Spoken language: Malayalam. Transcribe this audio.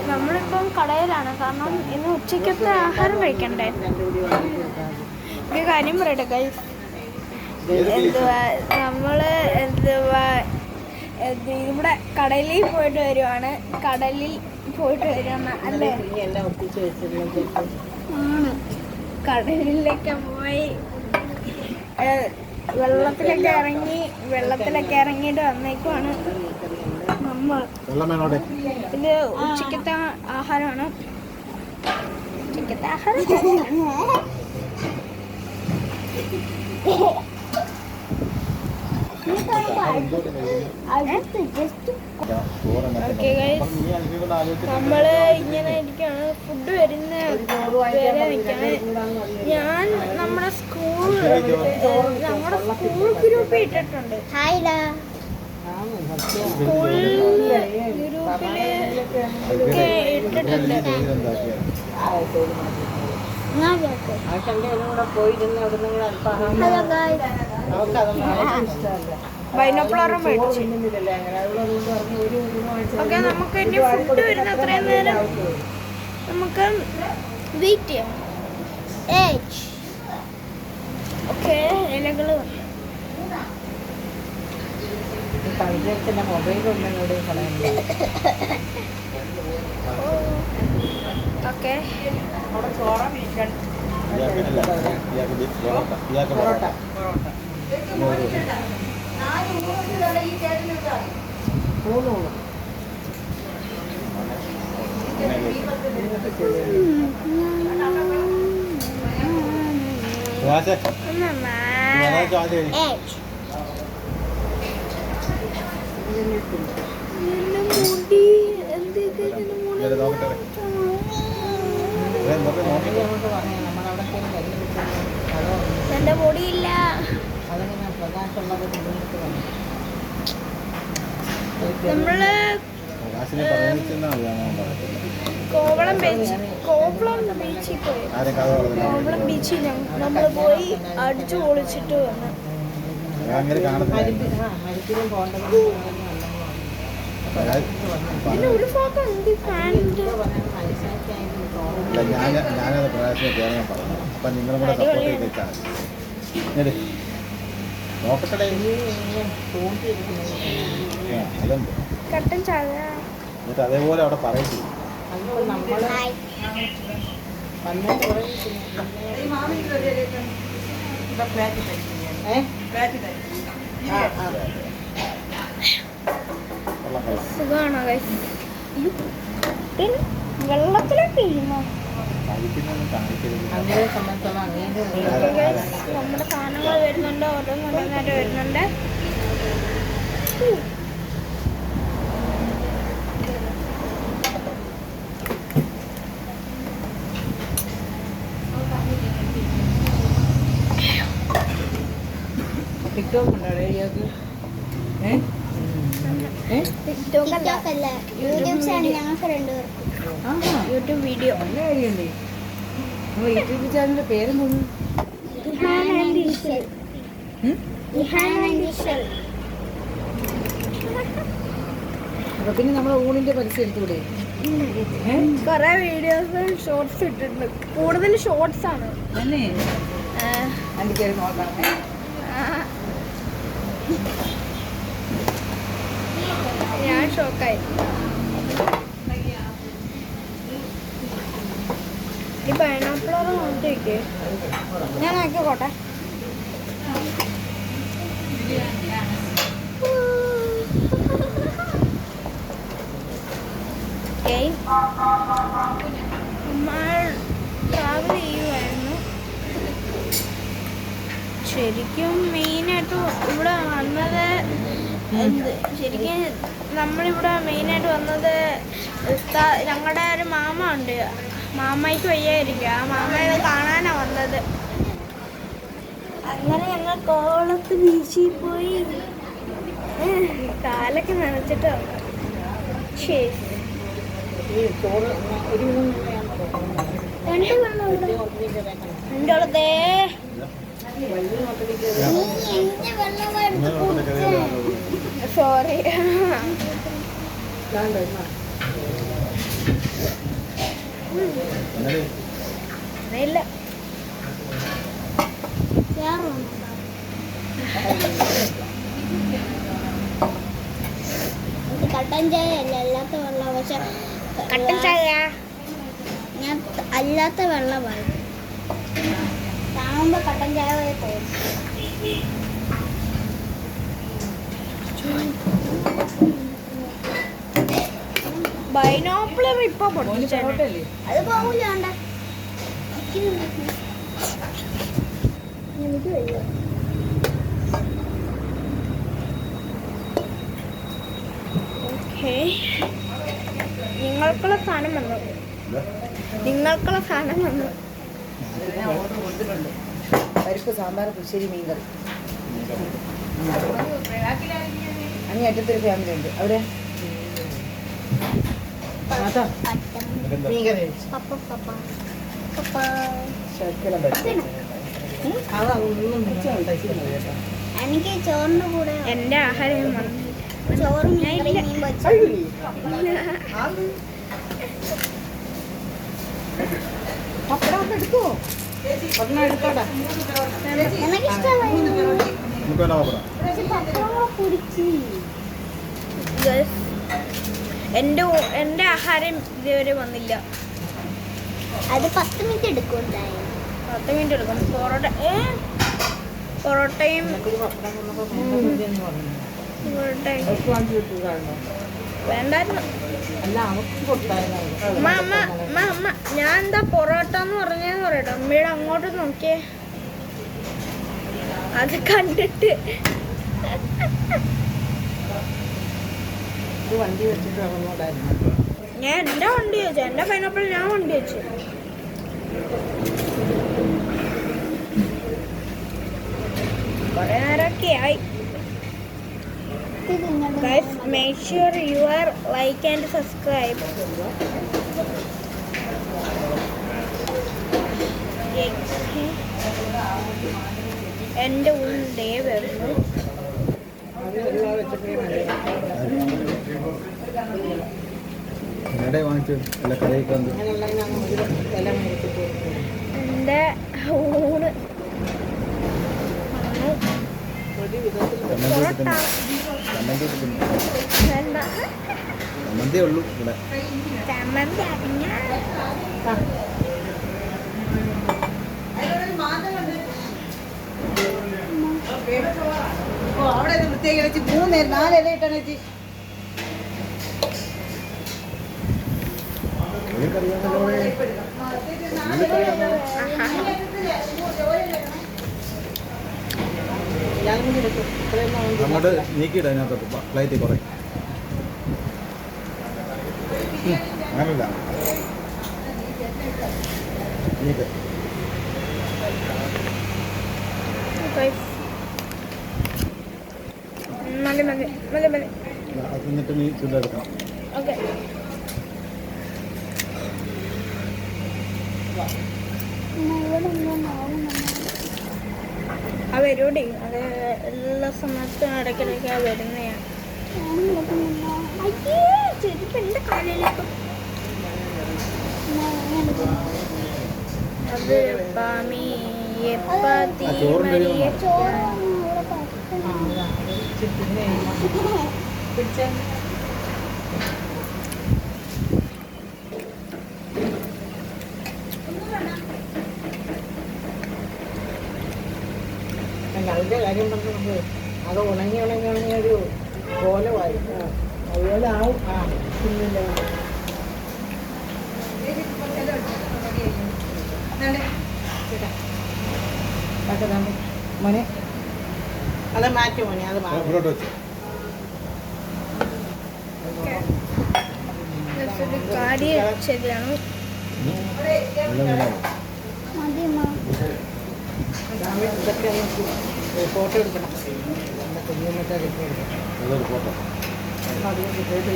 നമ്മളിപ്പം കടയിലാണ്. കാരണം ഇന്ന് ഉച്ചയ്ക്കത്തെ ആഹാരം കഴിക്കണ്ടേ. ഒരു കാര്യം പറയട്ടെ ഗൈസ്, നമ്മള് ഇവിടെ കടലിൽ പോയിട്ട് വരുവാണ്. അല്ലേ? കടലിലൊക്കെ പോയി വെള്ളത്തിലൊക്കെ ഇറങ്ങിയിട്ട് വന്നേക്കുവാണ് നമ്മൾ. ഇത് ഉച്ചക്കത്തെ ആഹാരമാണ്. നമ്മള് ഇങ്ങനെ ഇരിക്കാണ്. ഫുഡ് വരുന്ന വരെ നിൽക്കാണ്. ഞാൻ നമ്മുടെ സ്കൂൾ ഗ്രൂപ്പിൽ ഇട്ടിട്ടുണ്ട്. സ്കൂൾ ഗ്രൂപ്പില് ഒക്കെ ഇട്ടിട്ടുണ്ട്. ബൈനോക്കുലറും മേടിച്ചു. ഓക്കെ, നമുക്ക് ഇനി ഫുഡ് വരുന്ന അത്രയും നേരം നമുക്ക് വെയിറ്റ് ചെയ്യാം. ഓക്കെ, ഇലകള് ഓക്കെ. എന്റെ പൊടിയില്ല. നമ്മള് കോവളം ബീച്ചിൽ നമ്മള് പോയി അടിച്ചു പൊളിച്ചിട്ട് വന്നു. പിന്നെ ഒരു ഫോട്ടോ ഉണ്ട്. കട്ടൻ ചായ അതേപോലെ അവിടെ പറയില്ല. സുഖമാണോ വെള്ളത്തിലൊക്കെ ഇരുന്നോ? നമ്മുടെ സാധനങ്ങൾ വരുന്നുണ്ട്. ഓരോന്നോരോന്നായിട്ട് വരുന്നുണ്ട്. YouTube video. യൂട്യൂബ് ചാനലിന്റെ പേരെന്തോന്നു? അപ്പൊ പിന്നെ നമ്മളെ ഊണിന്റെ പരസ്യം എടുത്തുകൂടെ? കൊറേ വീഡിയോസ് ഷോർട്സ് ഇട്ടിട്ടുണ്ട്. കൂടുതൽ ഷോർട്സ് ആണ്. ഞാൻ ഷോക്കായി. ഈ പൈനാപ്പിളറ് നോക്കി വയ്ക്കേ. ഞാൻ നോക്കിക്കോട്ടെ. നമ്മൾ ട്രാവൽ ചെയ്യുമായിരുന്നു. ശരിക്കും മെയിനായിട്ട് ഇവിടെ വന്നത് ശരിക്കും നമ്മളിവിടെ മെയിനായിട്ട് വന്നത് ഞങ്ങളുടെ ഒരു മാമ ഉണ്ട്. മാമയ്ക്ക് വയ്യായിരിക്കും. ആ മാമയെ കാണാനാണ് വന്നത്. അങ്ങനെ ഞങ്ങൾ കോവളത്ത് ബീച്ചിൽ പോയി കാലൊക്കെ നനച്ചിട്ട് വന്നു. ശരി, രണ്ടോളത്തേ സോറി. എന്നാലും ഇല്ല കട്ടൻ ചായ അല്ല അല്ലാത്ത വെള്ളം പക്ഷെ കട്ടൻ ചായ ഞാൻ അല്ലാത്ത വെള്ളമായി കാണുമ്പോ കട്ടൻ ചായ പോലെ തോന്നും. ബൈനോപ്പിളും ഇപ്പൊ പൊട്ടിച്ചേ അത് പോകില്ല വേണ്ട എനിക്ക് വയ്യ. ഓക്കേ നിങ്ങൾക്കുള്ള സാധനം വന്നു എന്താ? നിങ്ങൾക്കുള്ള സാധനം വന്നു ഞാൻ ഓർഡർ കൊടുത്തിട്ടുണ്ട്. പരിപ്പ്, സാമ്പാർ, പുളിശ്ശേരി, മീൻകറി. അങ്ങേ അറ്റത്തൊരു ഫാമിലി ഉണ്ട്. അവിടെ പട്ടം. മീൻകറി കഴിച്ചു. പപ്പ പപ്പ പപ്പ. ശർക്കര അതൊന്നും ഉണ്ടാക്കിയില്ല കേട്ടോ. എനിക്ക് ചോറിന്റെ കൂടെ എൻ്റെ ആഹാരം ഞാൻ വന്നു ചോറും മീൻകറിയും മീൻ പൊരിച്ചതും. പപ്പടമൊക്കെ എടുക്കുമോ? പപ്പടം എടുത്തോടാ. എനിക്കിഷ്ടമായി നമുക്ക് വേണ്ട നോക്കണം. പക്ഷെ പപ്പടം പൊടിച്ച് ഗസ് എൻ്റെ ആഹാരം ഇതുവരെ വന്നില്ല അത് 10 മിനിറ്റ് എടുക്കും എന്തായാലും. 10 മിനിറ്റ് എടുക്കും പൊറോട്ടയും ഒരു പപ്പടം വന്നപ്പോൾ മീൻകറി പറഞ്ഞു. പൊറോട്ടയും അവർക്ക് വാങ്ങി കിട്ടുകയാണോ? വേണ്ടായിരുന്നു അല്ല, അവർക്ക് കൊടുത്തായിരുന്നു. അമ്മ ഞാൻ എന്താ പൊറോട്ട എന്ന് പറഞ്ഞതെന്ന് പറയട്ടെ അമ്മയുടെ അങ്ങോട്ട് നോക്കിയേ അത് കണ്ടിട്ട് ഇത് വണ്ടി വെച്ചിട്ട് ഇറങ്ങോട്ടായിരുന്നു. ഞാൻ എൻ്റെ വണ്ടി വെച്ചു എൻ്റെ പൈനാപ്പിൾ ഞാൻ വണ്ടി വെച്ചു കുറേ നേരമൊക്കെ ആയി Guys, make sure you are like and subscribe. എൻ്റെ ഉണ്ടേ വരുന്നു അത് ഒരുപാട് വെച്ചപ്പോഴേ എവിടെ വാങ്ങിച്ചു എല്ലാ കറിയൊക്കെ വന്ന് അങ്ങനെയുള്ളതിനാണ് ഒരു വില മേടിച്ചിട്ട് എൻ്റെ ഊണ് വന്നു. ഒരു വിധത്തിൽ പൊറോട്ട ചമ്മന്തി വേണ്ട ചമ്മന്തിയേ ഉള്ളൂ ഇവിടെ. ചമ്മന്തി അരിഞ്ഞ അവിടെ വൃത്തിയാക്കി വെച്ച് 4 ഇല ഇട്ടാണ് വെച്ച്. ഞാനും കൂടി എടുക്കും. ഇത്രയും അങ്ങോട്ട് നീക്കിയിട അതിനകത്ത് ഫ്ലൈറ്റിൽ കുറേ അങ്ങനല്ല നീക്ക്. മതി മതി മതി മതി അത് എന്നിട്ട് നീ ചുണ്ടെടുക്കണം. ഓക്കെ ആ വരൂടി അത് എല്ലാ സമയത്തും ഇടയ്ക്കിടയ്ക്ക് വരുന്നതാണ് അയ്യേ ചെരുപ്പ് എൻ്റെ കാലിലേക്ക് അത് പാമി എപ്പാത്തി മരിയ പിന്നെ പിടിച്ച അതിൻ്റെ കാര്യം പറഞ്ഞത് അത് ഉണങ്ങി ഒരു കോലമായി. അതുപോലെ ആവും. പിന്നില്ല മോനെ അത് മാറ്റും മോനെ അത് മാറ്റും. ഇവിടോട്ട് വെച്ചു. കാര്യം ശരിയാണ് ഇതൊക്കെ ഫോട്ടോ എടുക്കണം. കുഞ്ഞുമറ്റ കിട്ടി എടുക്കണം. അതൊരു ഫോട്ടോ. അതുകൊണ്ട്